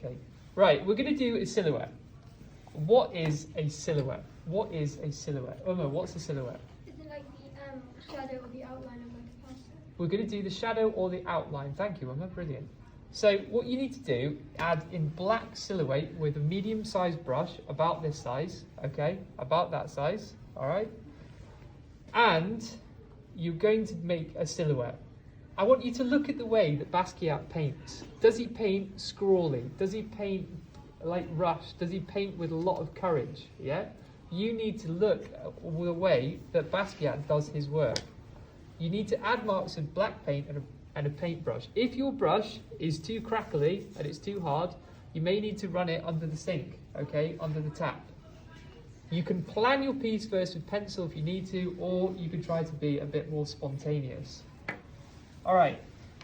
Okay. Right, we're going to do a silhouette. What is a silhouette? What is a silhouette? Oh no, what's a silhouette? Is it like the shadow or the outline of like a person? We're going to do the shadow or the outline. Thank you, Emma. Brilliant. So what you need to do, add in black silhouette with a medium-sized brush, about this size, okay? About that size, all right? And you're going to make a silhouette. I want you to look at the way that Basquiat paints. Does he paint scrawly? Does he paint like rush? Does he paint with a lot of courage? Yeah? You need to look at the way that Basquiat does his work. You need to add marks of black paint and a paintbrush. If your brush is too crackly and it's too hard, you may need to run it under the sink, okay, under the tap. You can plan your piece first with pencil if you need to, or you can try to be a bit more spontaneous. All right,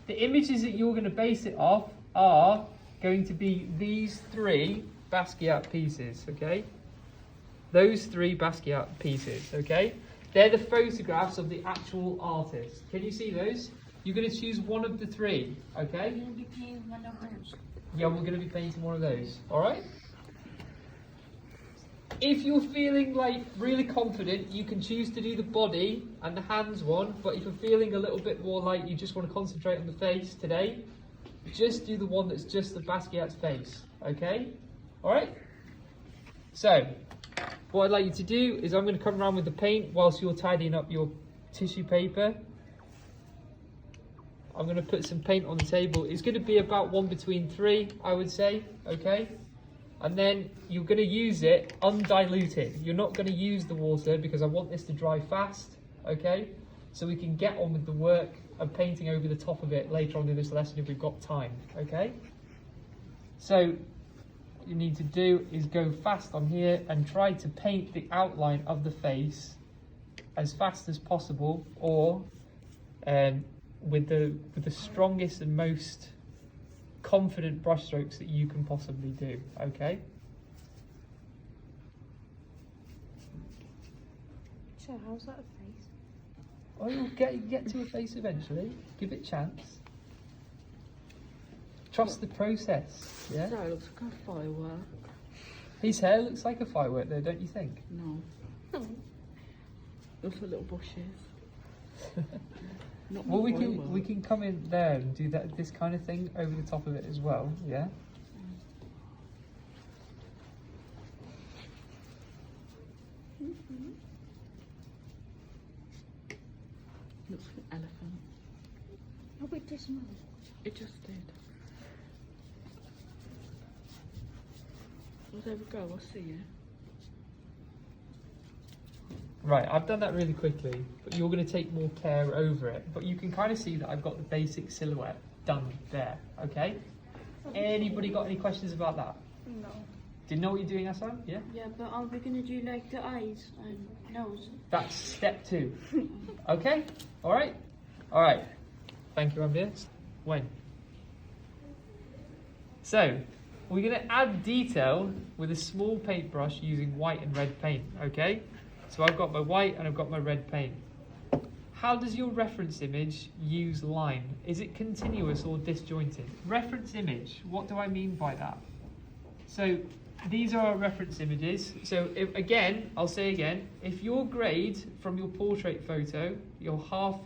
the images that you're going to base it off are going to be these three Basquiat pieces, okay? Those three Basquiat pieces, okay? They're the photographs of the actual artist. Can you see those? You're going to choose one of the three, okay? You're going to be painting one of those. Yeah, we're going to be painting one of those, all right? If you're feeling like really confident, you can choose to do the body and the hands one, but if you're feeling a little bit more like you just want to concentrate on the face today, just do the one that's just the Basquiat's face, okay? All right? So, what I'd like you to do is I'm going to come around with the paint whilst you're tidying up your tissue paper. I'm going to put some paint on the table. It's going to be about 1 between 3, I would say, okay? And then you're going to use it undiluted. You're not going to use the water because I want this to dry fast, okay? So we can get on with the work of painting over the top of it later on in this lesson if we've got time, okay? So what you need to do is go fast on here and try to paint the outline of the face as fast as possible, or with the strongest and most confident brush strokes that you can possibly do, okay? So how's that a face? Oh, you'll get to a face eventually. Give it a chance. Trust the process, yeah? So it looks like a firework. His hair looks like a firework though, don't you think? No. Looks like little bushes. Not Well, we firework. can come in there and do this kind of thing over the top of it as well, yeah? Looks like an elephant. Oh, it does not. It just did. Well, there we go, I'll see you. Right, I've done that really quickly, but you're going to take more care over it. But you can kind of see that I've got the basic silhouette done there, okay? Anybody got any questions about that? No. Do you know what you're doing, Hassan? Yeah? Yeah, but are we going to do like the eyes and nose? That's step 2. Okay? Alright? Alright. Thank you, Amir. When? So, we're going to add detail with a small paintbrush using white and red paint, okay? So I've got my white and I've got my red paint. How does your reference image use line? Is it continuous or disjointed? Reference image, what do I mean by that? So these are our reference images. So again, I'll say again, if your grade from your portrait photo, your half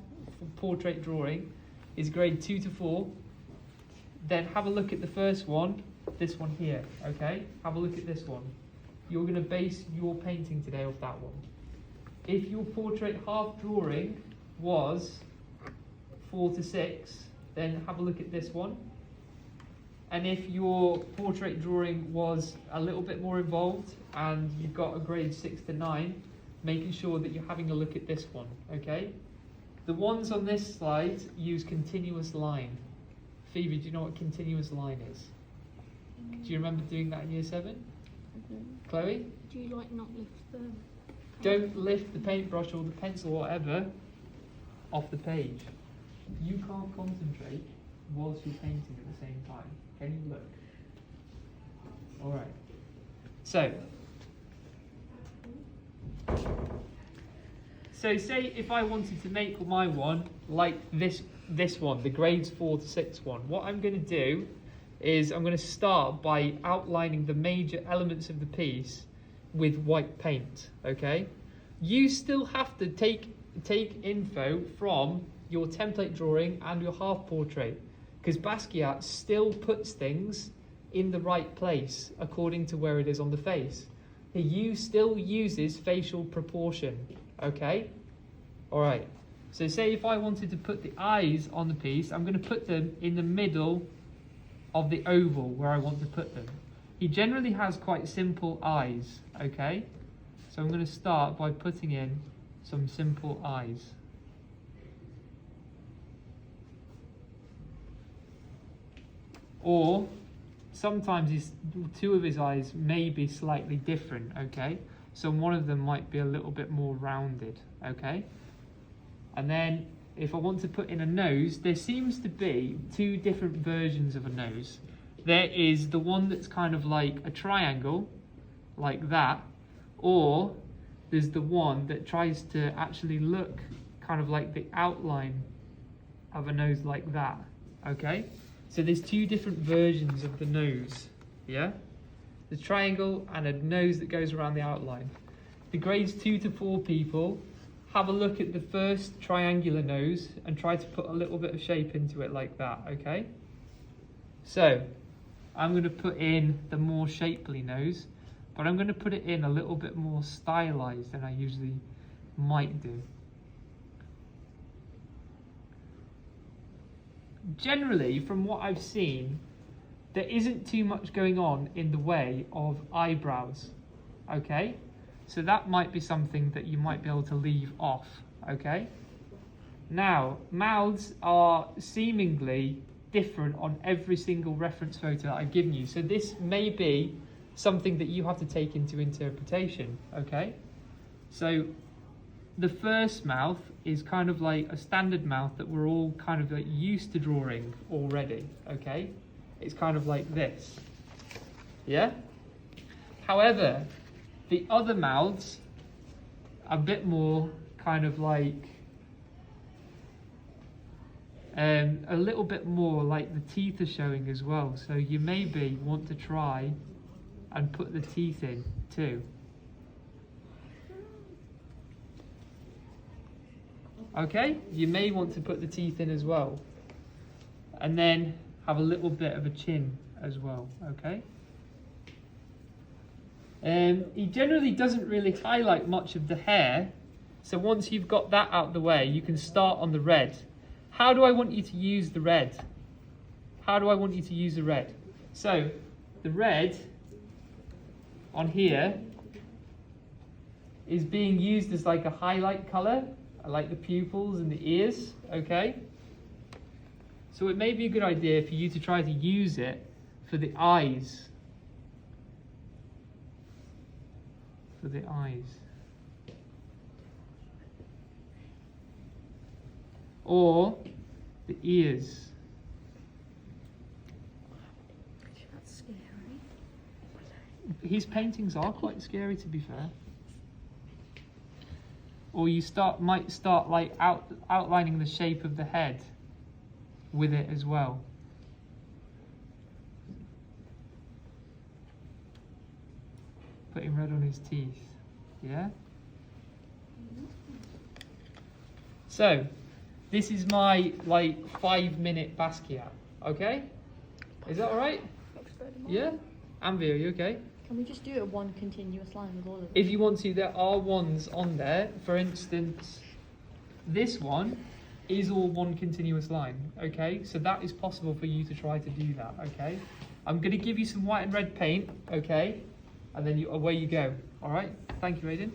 portrait drawing, is grade 2 to 4, then have a look at the first one, this one here, okay? Have a look at this one. You're going to base your painting today off that one. If your portrait half drawing was 4 to 6, then have a look at this one. And if your portrait drawing was a little bit more involved and you've got a grade 6 to 9, making sure that you're having a look at this one, okay? The ones on this slide use continuous line. Phoebe, do you know what continuous line is? Do you remember doing that in year 7? Chloe? Do you like not lift them? Don't lift the paintbrush or the pencil or whatever off the page. You can't concentrate whilst you're painting at the same time. Can you look? Alright. So say if I wanted to make my one like this one, the grades 4 to 6 one, what I'm going to do is I'm going to start by outlining the major elements of the piece with white paint, okay? You still have to take info from your template drawing and your half portrait, because Basquiat still puts things in the right place according to where it is on the face. He still uses facial proportion, okay? All right, so say if I wanted to put the eyes on the piece, I'm going to put them in the middle of the oval where I want to put them. He generally has quite simple eyes, okay? So I'm going to start by putting in some simple eyes. Or sometimes two of his eyes may be slightly different, okay? So one of them might be a little bit more rounded, okay? And then if I want to put in a nose, there seems to be two different versions of a nose. There is the one that's kind of like a triangle, like that, or there's the one that tries to actually look kind of like the outline of a nose like that, okay? So there's two different versions of the nose, yeah? The triangle and a nose that goes around the outline. The grades 2 to 4 people, have a look at the first triangular nose and try to put a little bit of shape into it like that, okay? So, I'm going to put in the more shapely nose, but I'm going to put it in a little bit more stylized than I usually might do. Generally, from what I've seen, there isn't too much going on in the way of eyebrows, okay? So that might be something that you might be able to leave off, okay? Now, mouths are seemingly different on every single reference photo that I've given you. So this may be something that you have to take into interpretation, okay? So the first mouth is kind of like a standard mouth that we're all kind of like used to drawing already, okay? It's kind of like this, yeah? However, the other mouths are a bit more kind of like, a little bit more like the teeth are showing as well. So you maybe want to try and put the teeth in too. Okay, you may want to put the teeth in as well. And then have a little bit of a chin as well, okay? He generally doesn't really highlight much of the hair, so once you've got that out of the way, you can start on the red. How do I want you to use the red? How do I want you to use the red? So, the red on here is being used as like a highlight colour, like the pupils and the ears, okay? So it may be a good idea for you to try to use it for the eyes. For the eyes. Or the ears. That's scary. His paintings are quite scary, to be fair. Or you might start like outlining the shape of the head with it as well. Putting red on his teeth, yeah? So, this is my like 5-minute Basquiat, okay? Is that alright? Yeah? Ambi, are you okay? Can we just do it one continuous line with all of them? If you want to, there are ones on there. For instance, this one is all one continuous line, okay? So that is possible for you to try to do that, okay? I'm going to give you some white and red paint, okay? And then away you go, all right? Thank you, Aiden.